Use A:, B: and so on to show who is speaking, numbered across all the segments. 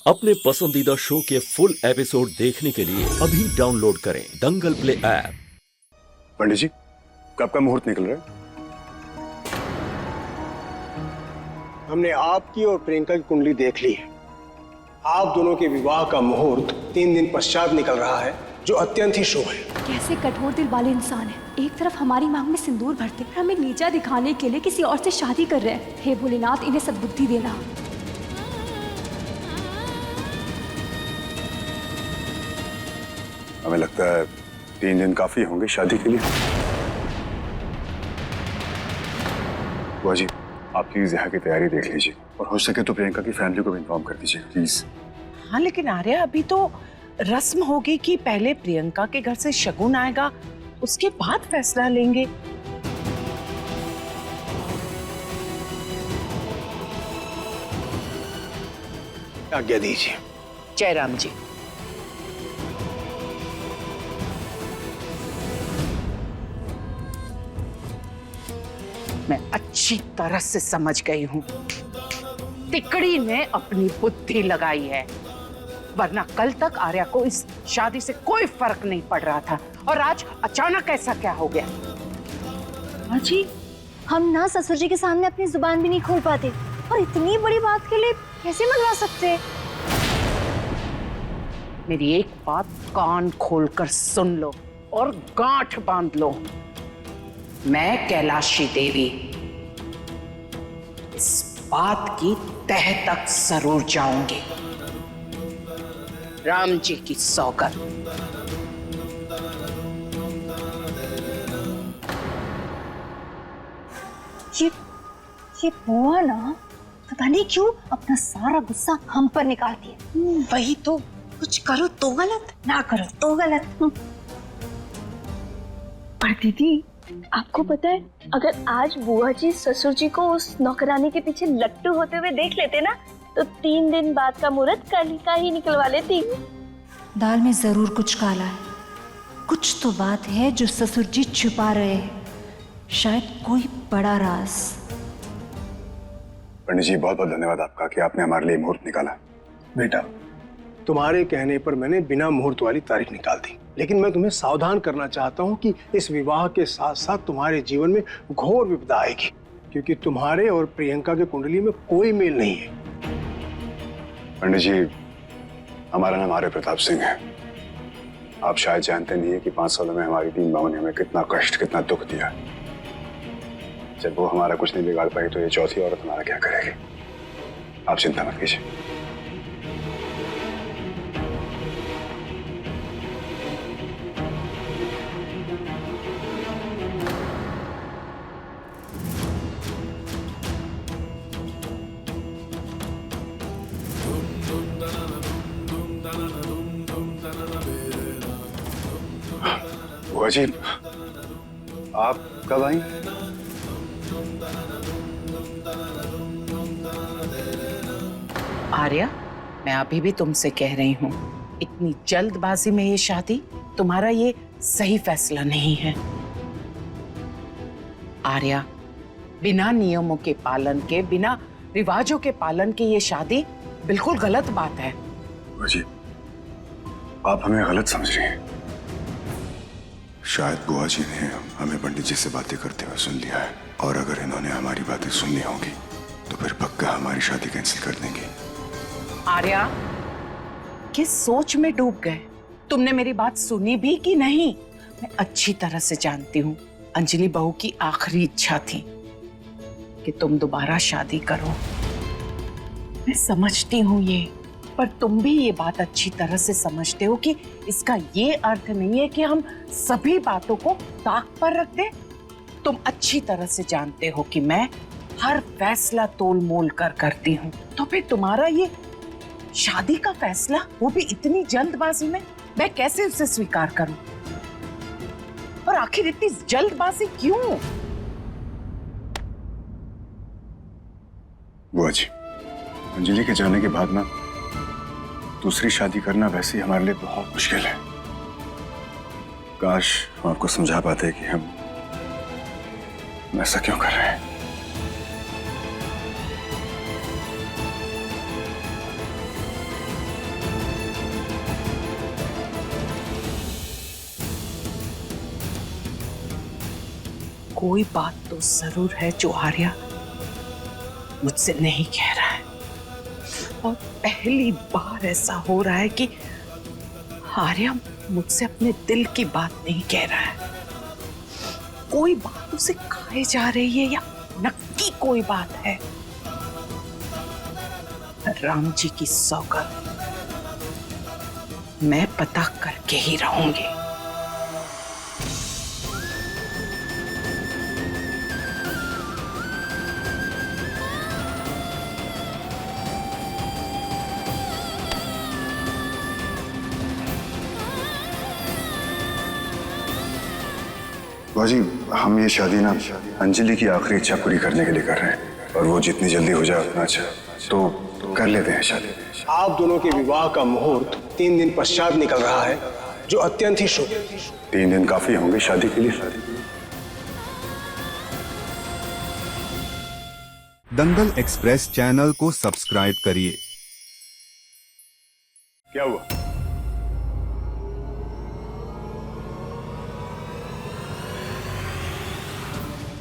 A: अपने पसंदीदा शो के फुल एपिसोड देखने के लिए अभी डाउनलोड करें दंगल प्ले ऐप।
B: पंडित जी, कब का मुहूर्त निकल रहा है?
C: हमने आपकी और प्रियंका की कुंडली देख ली है। आप दोनों के विवाह का मुहूर्त 3 दिन पश्चात निकल रहा है, जो अत्यंत ही शुभ है।
D: कैसे कठोर दिल वाले इंसान है। एक तरफ हमारी मांग में सिंदूर भरते और हमें नीचा दिखाने के लिए किसी और से शादी कर रहे हैं। हे भोलेनाथ, इन्हें सद्बुद्धि देना।
B: हमें लगता है 3 दिन काफी होंगे शादी के लिए। बुआ जी, आप प्लीज यहाँ की तैयारी देख लीजिए और हो सके तो प्रियंका की फैमिली को भी इन्फॉर्म कर दीजिए प्लीज।
E: हाँ, लेकिन आर्या, अभी तो रस्म होगी कि पहले प्रियंका के घर से शगुन आएगा, उसके बाद फैसला लेंगे।
C: आज्ञा दीजिए।
E: जयराम जी। मैं अच्छी तरह से समझ गई हूँ, तिकड़ी ने अपनी बुद्धि लगाई है, वरना कल तक आर्या को इस शादी से कोई फर्क नहीं पड़ रहा था और आज अचानक ऐसा क्या हो गया?
D: जी,
F: हम ना ससुर जी के सामने अपनी जुबान भी नहीं खोल पाते और इतनी बड़ी बात के लिए कैसे मनवा सकते?
E: मेरी एक बात कान खोलकर सुन लो और गांठ बांध लो। मैं कैलाशी देवी इस बात की तह तक जरूर जाऊंगी। राम जी की सौगंध।
F: ये बुआ ना पता नहीं क्यों अपना सारा गुस्सा हम पर निकालती है।
E: वही तो,
F: कुछ करो तो गलत, ना करो तो गलत।
G: पर दीदी, आपको पता है, अगर आज बुआ जी ससुर जी को उस नौकरानी के पीछे लट्टू होते हुए देख लेते ना, तो 3 दिन बाद का मुहूर्त कल का ही निकलवा लेती।
D: दाल में जरूर कुछ काला है। कुछ तो बात है जो ससुर जी छुपा रहे हैं, शायद कोई बड़ा राज।
B: पंडित जी, बहुत बहुत धन्यवाद आपका कि आपने हमारे लिए मुहूर्त निकाला।
C: बेटा, तुम्हारे कहने पर मैंने बिना मुहूर्त वाली तारीख निकाल दी, लेकिन मैं तुम्हें सावधान करना चाहता हूँ कि इस विवाह के साथ साथ तुम्हारे जीवन में घोर विपदा आएगी, क्योंकि तुम्हारे और प्रियंका के कुंडली में कोई मेल नहीं है।
B: पंडित जी, हमारा नाम आर्य प्रताप सिंह है। आप शायद जानते नहीं है कि 5 सालों में हमारी 3 माओं ने हमें कितना कष्ट, कितना दुख दिया। जब वो हमारा कुछ नहीं बिगाड़ पाई तो ये चौथी औरत हमारा क्या करेगी? आप चिंता मत कीजिए। बुआ जी, आप कब आई?
E: आर्या, मैं अभी भी तुमसे कह रही हूँ, इतनी जल्दबाजी में ये शादी तुम्हारा ये सही फैसला नहीं है। आर्या, बिना नियमों के पालन के, बिना रिवाजों के पालन के ये शादी बिल्कुल गलत बात है।
B: बुआ जी, आप हमें गलत समझ रही हैं। शायद बुआ जी ने हमें पंडित जी से बातें करते हुए सुन लिया है, और अगर इन्होंने हमारी बातें सुननी होंगी तो फिर पक्का हमारी शादी कैंसिल कर देंगे।
E: आर्या, किस सोच में डूब गए? तुमने मेरी बात सुनी भी कि नहीं? मैं अच्छी तरह से जानती हूँ, अंजलि बहू की आखिरी इच्छा थी कि तुम दोबारा शादी करो। मैं समझती हूँ ये, पर तुम भी ये बात अच्छी तरह से समझते हो कि इसका ये अर्थ नहीं है कि हम सभी बातों को ताक पर रख दें। तुम अच्छी तरह से जानते हो कि मैं हर फैसला तोल मोल कर करती हूँ, तो फिर तुम्हारा ये शादी का फैसला, वो भी इतनी जल्दबाजी में, मैं कैसे उसे स्वीकार करूं? और आखिर इतनी जल्दबाजी क्यों?
B: बुआ जी, अंजलि के जाने के बाद ना दूसरी शादी करना वैसे ही हमारे लिए बहुत मुश्किल है। काश हम आपको समझा पाते कि हम ऐसा क्यों कर रहे हैं।
E: कोई बात तो जरूर है जो आर्या मुझसे नहीं कह रहा है, और पहली बार ऐसा हो रहा है कि आर्या मुझसे अपने दिल की बात नहीं कह रहा है। कोई बात उसे खाए जा रही है या नक्की कोई बात है। राम जी की सौगंध, मैं पता करके ही रहूंगी।
B: बाजी, हम ये शादी ना अंजलि की आखिरी इच्छा पूरी करने के लिए कर रहे हैं, और वो जितनी जल्दी हो जाए उतना अच्छा। तो कर लेते हैं शादी।
C: आप दोनों के विवाह का मुहूर्त 3 दिन पश्चात निकल रहा है, जो अत्यंत ही शुभ।
B: 3 दिन काफी होंगे शादी के लिए।
H: दंगल एक्सप्रेस चैनल को सब्सक्राइब करिए।
B: क्या हुआ?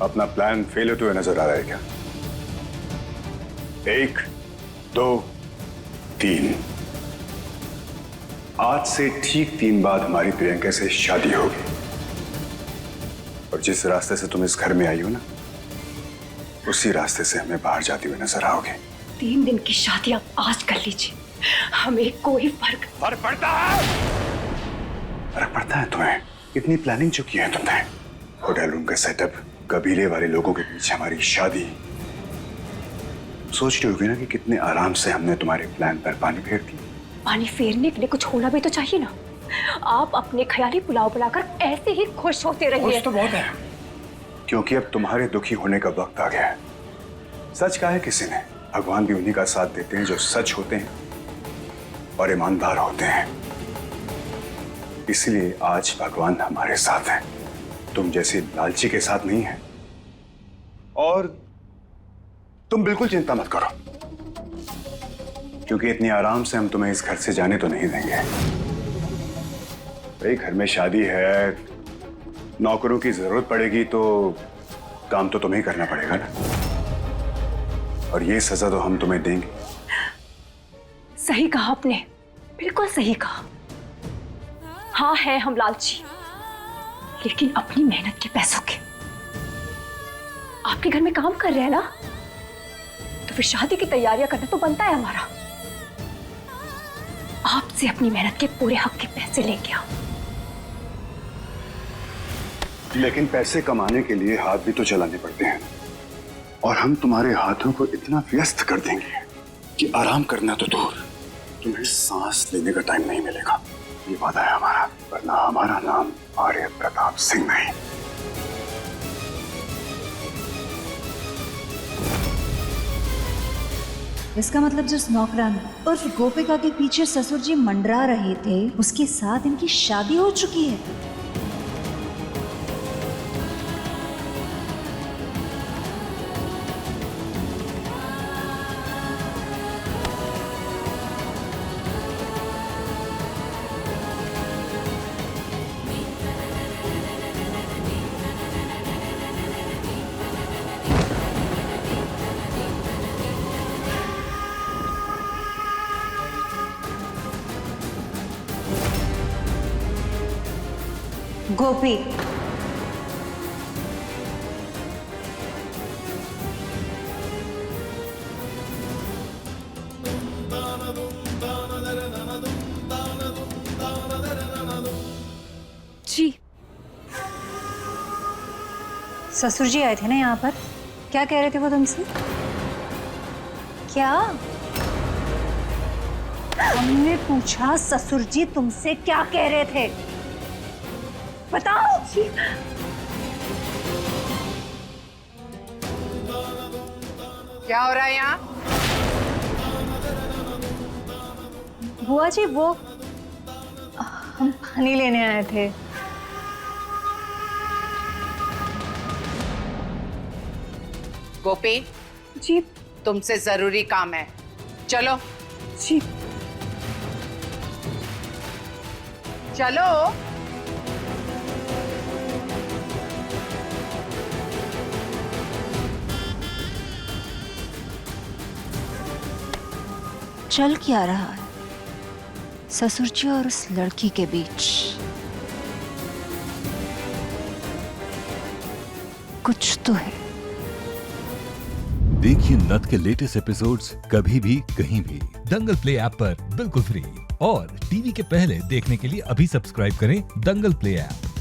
B: अपना प्लान फेल होते हुए नजर आ रहा है क्या? 1, 2, 3। आज से ठीक 3 बाद हमारी प्रियंका से शादी होगी, और जिस रास्ते से तुम इस घर में आई हो ना, उसी रास्ते से हमें बाहर जाती हुई नजर आओगे।
F: 3 दिन की शादी आप आज कर लीजिए, हमें कोई फर्क
B: पड़ता है। फर्क पड़ता है तुम्हें? इतनी प्लानिंग जो की है तुमने, होटल रूम का सेटअप, कबीले वाले लोगों के पीछे हमारी शादी। सोच रही होगी ना कि कितने आराम से हमने तुम्हारे प्लान पर पानी फेर दिया।
F: पानी फेरने के लिए कुछ होना भी तो चाहिए ना। आप अपने ख्याली पुलाव बनाकर ऐसे ही खुश होते रहिए।
B: तो बहुत है, क्योंकि अब तुम्हारे दुखी होने का वक्त आ गया है। सच कहा है किसी ने, भगवान भी उन्हीं का साथ देते हैं जो सच होते हैं और ईमानदार होते हैं। इसलिए आज भगवान हमारे साथ हैं, तुम जैसे लालची के साथ नहीं है। और तुम बिल्कुल चिंता मत करो, क्योंकि इतनी आराम से हम तुम्हें इस घर से जाने तो नहीं देंगे। भाई, घर में शादी है, नौकरों की जरूरत पड़ेगी तो काम तो तुम्हें ही करना पड़ेगा ना, और ये सजा तो हम तुम्हें देंगे।
F: सही कहा आपने, बिल्कुल सही कहा। हाँ है हम लालची, लेकिन अपनी मेहनत के पैसों के। आपके घर में काम कर रहे हैं ना, तो फिर शादी की तैयारियां करना तो बनता है हमारा। आपसे अपनी मेहनत के पूरे हक के पैसे लेंगे हम।
B: लेकिन पैसे कमाने के लिए हाथ भी तो चलाने पड़ते हैं, और हम तुम्हारे हाथों को इतना व्यस्त कर देंगे कि आराम करना तो दूर, तुम्हें सांस लेने का टाइम नहीं मिलेगा। ये वादा है हमारा, वरना हमारा नाम आर्य प्रताप सिंह नहीं।
D: इसका मतलब जिस नौकरानी उर्फ गोपिका के पीछे ससुर जी मंडरा रहे थे, उसके साथ इनकी शादी हो चुकी है। गोपी,
F: जी
D: ससुर जी आए थे ना यहाँ पर, क्या कह रहे थे वो तुमसे? क्या? हमने पूछा ससुर जी तुमसे क्या कह रहे थे, बताओ।
E: क्या हो रहा है यहाँ?
D: बुआ जी, वो हम पानी लेने आए थे।
E: गोपी
F: जी
E: तुमसे जरूरी काम है, चलो।
F: जी
E: चलो।
D: चल क्या रहा है ससुर जी और उस लड़की के बीच? कुछ तो है।
I: देखिए नट के लेटेस्ट एपिसोड्स कभी भी कहीं भी दंगल प्ले ऐप पर बिल्कुल फ्री। और टीवी के पहले देखने के लिए अभी सब्सक्राइब करें दंगल प्ले ऐप।